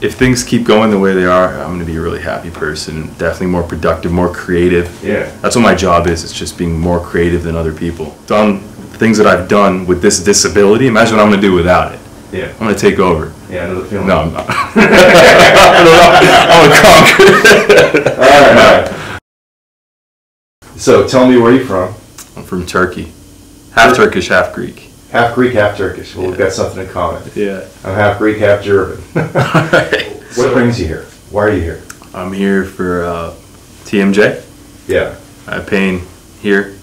If things keep going the way they are, I'm going to be a really happy person. Definitely more productive, more creative. Yeah. That's what my job is. It's just being more creative than other people. Done things that I've done with this disability. Imagine what I'm going to do without it. Yeah. I'm going to take over. Yeah, I know the feeling. No, I'm not. I'm a conqueror. All right. So tell me, where are you from? I'm from Turkey. Half Turkish, half Greek. Half Greek, half Turkish. Well, Yeah. we've got something in common. Yeah. I'm half Greek, half German. What brings you here? Why are you here? I'm here for TMJ. Yeah. I have pain here,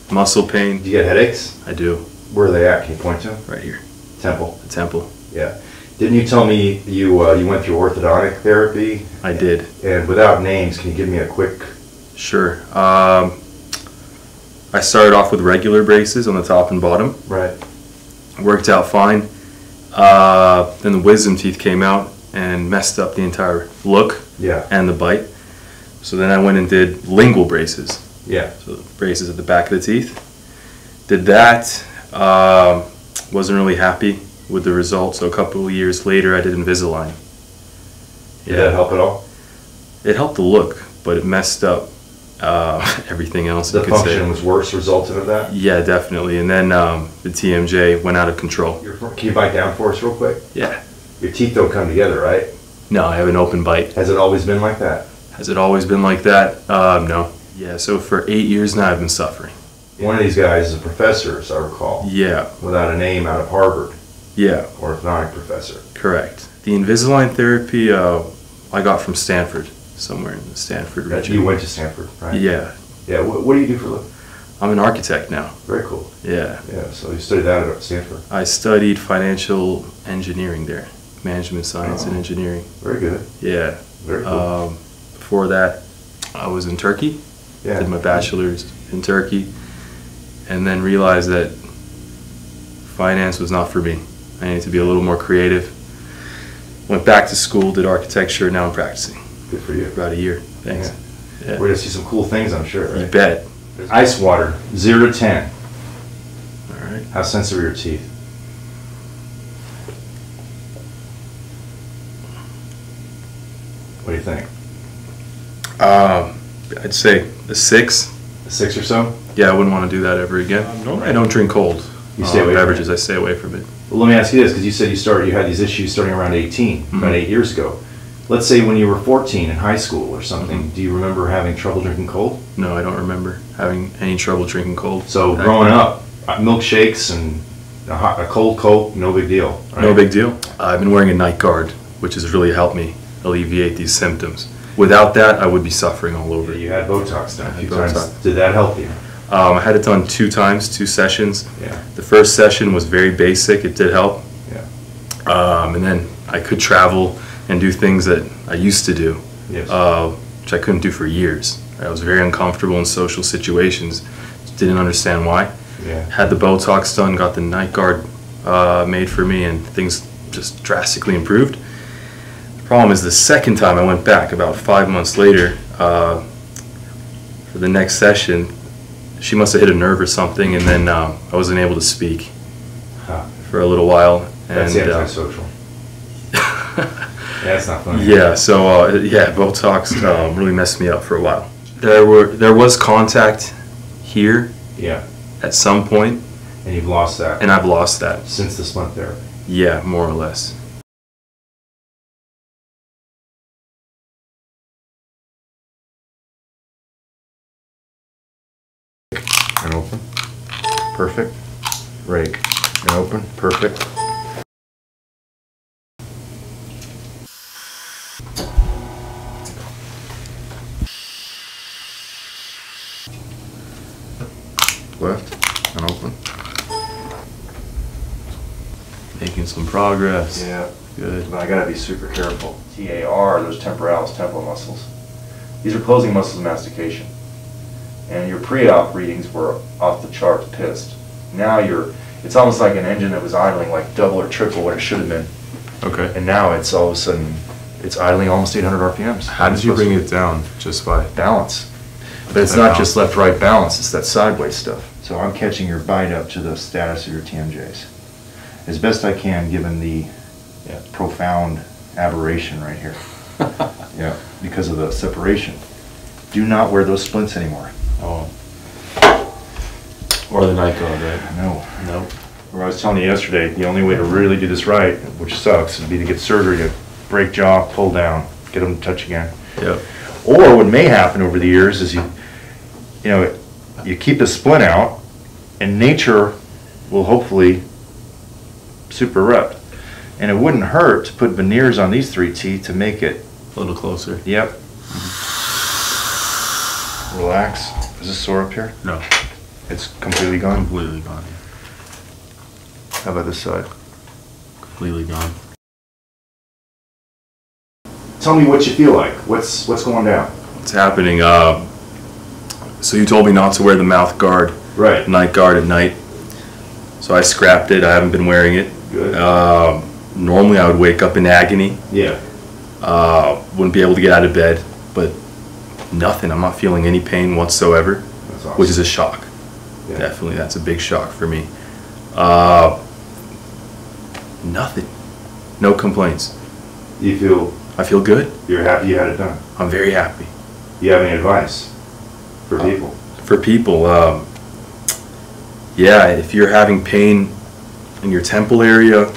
muscle pain. Do you get headaches? I do. Where are they at? Can you point to them? Right here, Temple. the temple. Yeah. Didn't you tell me you went through orthodontic therapy? I did. And without names, can you give me a quick? Sure. I started off with regular braces on the top and bottom. Right. Worked out fine. Then the wisdom teeth came out and messed up the entire look Yeah. and the bite. So then I went and did lingual braces. Yeah. So braces at the back of the teeth. Did that. Wasn't really happy with the results. So a couple of years later, I did Invisalign. Did that help at all? It helped the look, but it messed up everything else. The you could say. function was worse resultant of that? Yeah, definitely. And then the TMJ went out of control. Can you bite down for us real quick? Yeah. Your teeth don't come together, right? No, I have an open bite. Has it always been like that? Has it always been like that? No. Yeah, so for 8 years now I've been suffering. One of these guys is a professor, as I recall. Yeah. Without a name, out of Harvard. Yeah. Orthodontic professor. Correct. The Invisalign therapy I got from Stanford, somewhere in the Stanford region. You went to Stanford, right? Yeah. Yeah. What do you do for a living? I'm an architect now. Very cool. Yeah. Yeah. So you studied that at Stanford. I studied financial engineering there, management science and engineering. Very good. Yeah. Very cool. Before that, I was in Turkey. Yeah. Did my bachelor's in Turkey, and then realized that finance was not for me. I needed to be a little more creative. Went back to school, did architecture, now I'm practicing. Good for you. About a year. Thanks. Yeah. Yeah. We're gonna see some cool things, I'm sure. Right? You bet. Ice water, 0 to 10. All right. How sensitive are your teeth? What do you think? I'd say a 6. A 6 or so? Yeah, I wouldn't want to do that ever again. I don't drink cold You stay away from beverages. it? I stay away from it. Well, let me ask you this, because you said you had these issues starting around 18, about 8 years ago. Let's say when you were 14 in high school or something, do you remember having trouble drinking cold? No, I don't remember having any trouble drinking cold. So growing up, milkshakes and a cold Coke, no big deal. Right? No big deal. I've been wearing a night guard, which has really helped me alleviate these symptoms. Without that, I would be suffering all over. You had Botox done a few Botox. times. Did that help you? I had it done 2 times, 2 sessions. Yeah. The first session was very basic. It did help. Yeah. And then I could travel and do things that I used to do, Yes. which I couldn't do for years. I was very uncomfortable in social situations. Didn't understand why. Yeah. Had the Botox done, got the night guard made for me, and things just drastically improved. The problem is the second time I went back, about 5 months later, for the next session, she must have hit a nerve or something, and then I wasn't able to speak Huh. for a little while. That's And antisocial. Yeah, that's not funny. yeah, so yeah, Botox really messed me up for a while. There was contact here Yeah. at some point, And you've lost that and I've lost that. since the splint therapy. Yeah, more or less. And open. Perfect. Rake. And open. Perfect. Left. And open. Making some progress. Yeah. Good. But I gotta be super careful. TAR, those temporalis, temporal muscles. These are closing muscles of mastication. And your pre-op readings were off the charts pissed. Now it's almost like an engine that was idling like double or triple what it should have been. Okay. And now it's all of a sudden, it's idling almost 800 RPMs. How did you bring it down? Just by Balance. But it's By not balance. just left-right balance, it's that sideways stuff. So I'm catching your bite up to the status of your TMJs. As best I can, given the profound aberration right here. Yeah, because of the separation. Do not wear those splints anymore. Oh. Or the night guard, right? No. No. Where I was telling you yesterday, the only way to really do this right, which sucks, would be to get surgery to break jaw, pull down, get them to touch again. Yep. Or what may happen over the years is you keep the splint out, and nature will hopefully super rep. And it wouldn't hurt to put veneers on these 3 teeth to make it. A little closer. Yep. Relax. Is this sore up here? No. It's completely gone? Completely gone. How about this side? Completely gone. Tell me what you feel like. What's going down? What's happening? So you told me not to wear the mouth guard, Right. night guard at night. So I scrapped it. I haven't been wearing it. Good. Normally I would wake up in agony. Yeah. Wouldn't be able to get out of bed, but nothing. I'm not feeling any pain whatsoever, That's awesome. which is a shock. Yeah. Definitely, that's a big shock for me. Nothing. No complaints. You feel I feel good. you're happy you had it done. I'm very happy. You have any advice for people? For people, yeah, if you're having pain in your temple area,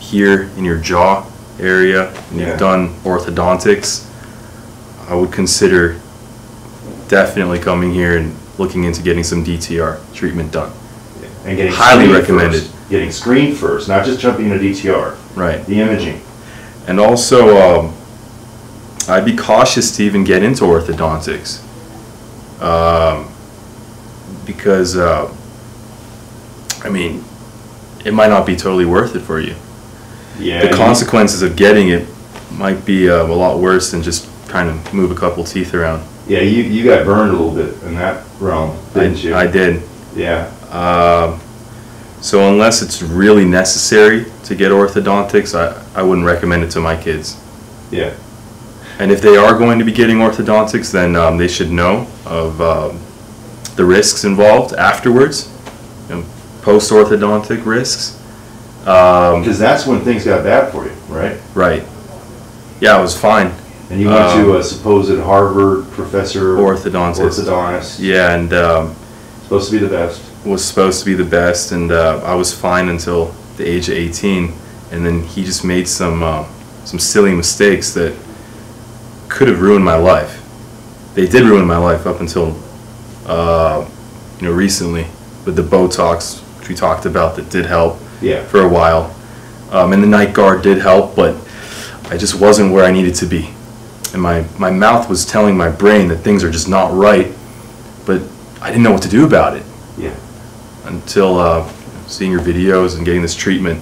here in your jaw area, and Yeah. you've done orthodontics, I would consider definitely coming here and looking into getting some DTR treatment done. And getting Highly screened recommended. first. Getting screened first, not just jumping into DTR. Right. The imaging. And also, I'd be cautious to even get into orthodontics, because, I mean, it might not be totally worth it for you. Yeah. The consequences of getting it might be a lot worse than just trying to move a couple teeth around. Yeah, you got burned a little bit in that realm, didn't you? I did. Yeah. So unless it's really necessary to get orthodontics, I wouldn't recommend it to my kids. Yeah. And if they are going to be getting orthodontics, then they should know of the risks involved afterwards, post-orthodontic risks. Because that's when things got bad for you, right? Right. Yeah, I was fine. And you went to a supposed Harvard professor. Orthodontist. Yeah, and Supposed to be the best. was supposed to be the best, and I was fine until the age of 18, and then he just made some silly mistakes that could have ruined my life. They did ruin my life up until recently with the Botox, which we talked about, that did help Yeah. for a while, and the night guard did help, but I just wasn't where I needed to be, and my mouth was telling my brain that things are just not right, but I didn't know what to do about it. Yeah. Until seeing your videos and getting this treatment.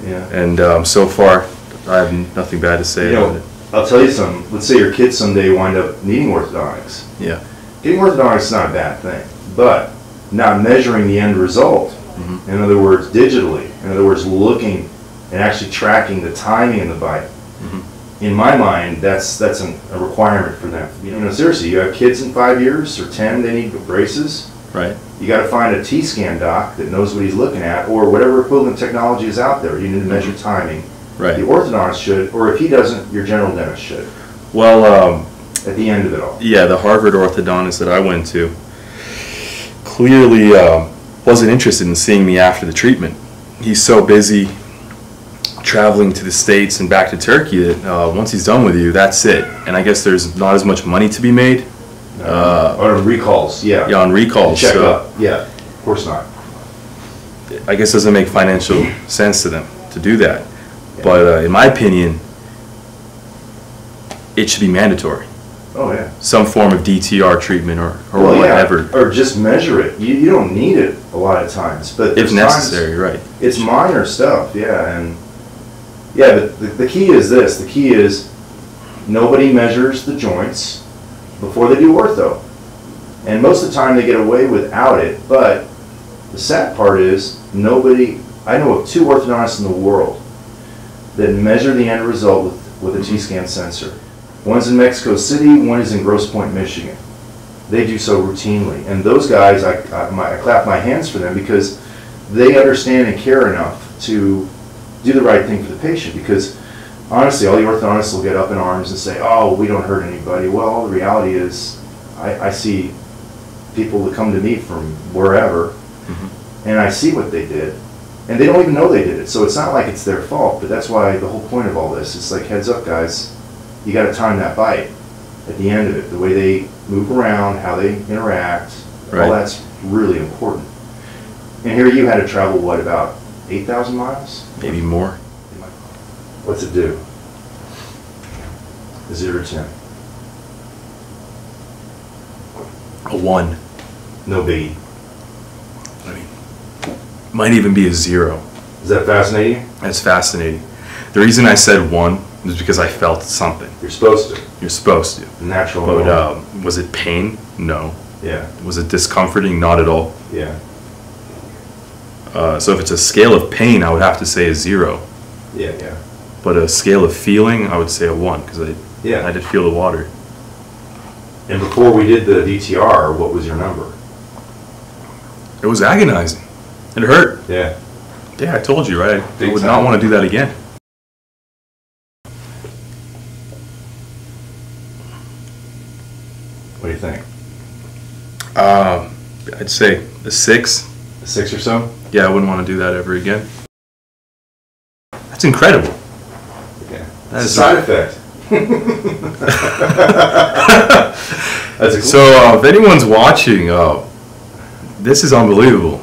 Yeah. And so far, I have nothing bad to say You about know, it. I'll tell you something. Let's say your kids someday wind up needing orthodontics. Yeah. Getting orthodontics is not a bad thing, but not measuring the end result, in other words, digitally, in other words, looking and actually tracking the timing in the bite, in my mind, that's a requirement for them. Seriously, you have kids in 5 years or 10, they need braces. Right. You got to find a T-scan doc that knows what he's looking at, or whatever equivalent technology is out there. You need to measure timing. Right. The orthodontist should, or if he doesn't, your general dentist should. Well, At the end of it all. yeah, the Harvard orthodontist that I went to clearly wasn't interested in seeing me after the treatment. He's so busy traveling to the States and back to Turkey that once he's done with you, that's it. And I guess there's not as much money to be made. Or recalls, yeah. Yeah, on recalls. Check so up, yeah. Of course not. I guess it doesn't make financial sense to them to do that. But in my opinion, it should be mandatory. Oh, yeah. Some form of DTR treatment or Well, whatever. yeah. Or just measure it. You don't need it a lot of times, but If there's necessary, times right. it's minor stuff, yeah. And yeah, but the key is this. The key is nobody measures the joints before they do ortho. And most of the time they get away without it, but the sad part is I know of 2 orthodontists in the world that measure the end result with a T-scan sensor. One's in Mexico City, one is in Grosse Pointe, Michigan. They do so routinely. And those guys, I clap my hands for them because they understand and care enough to do the right thing for the patient. Because honestly, all the orthodontists will get up in arms and say, oh, we don't hurt anybody. Well, the reality is I see people that come to me from wherever, and I see what they did, and they don't even know they did it. So it's not like it's their fault, but that's why the whole point of all this, it's like, heads up, guys, you got to time that bite at the end of it. The way they move around, how they interact, all that's really important. And here you had to travel, what, about 8,000 miles? Maybe more. What's it do? 0 to 10. A 1. No biggie. I mean, might even be a 0. Is that fascinating? That's fascinating. The reason I said 1 is because I felt something. You're supposed to. You're supposed to. Natural. But was it pain? No. Yeah. Was it discomforting? Not at all. Yeah. So if it's a scale of pain, I would have to say a 0. Yeah, yeah. But a scale of feeling, I would say a 1 because I did feel the water. And before we did the DTR, what was your number? It was agonizing. It hurt. Yeah. Yeah, I told you, right? I would time. not want to do that again. What do you think? I'd say a 6. A 6 or so? Yeah, I wouldn't want to do that ever again. That's incredible. Yeah. That It's is a side effect. That's a cool. So if anyone's watching, this is unbelievable.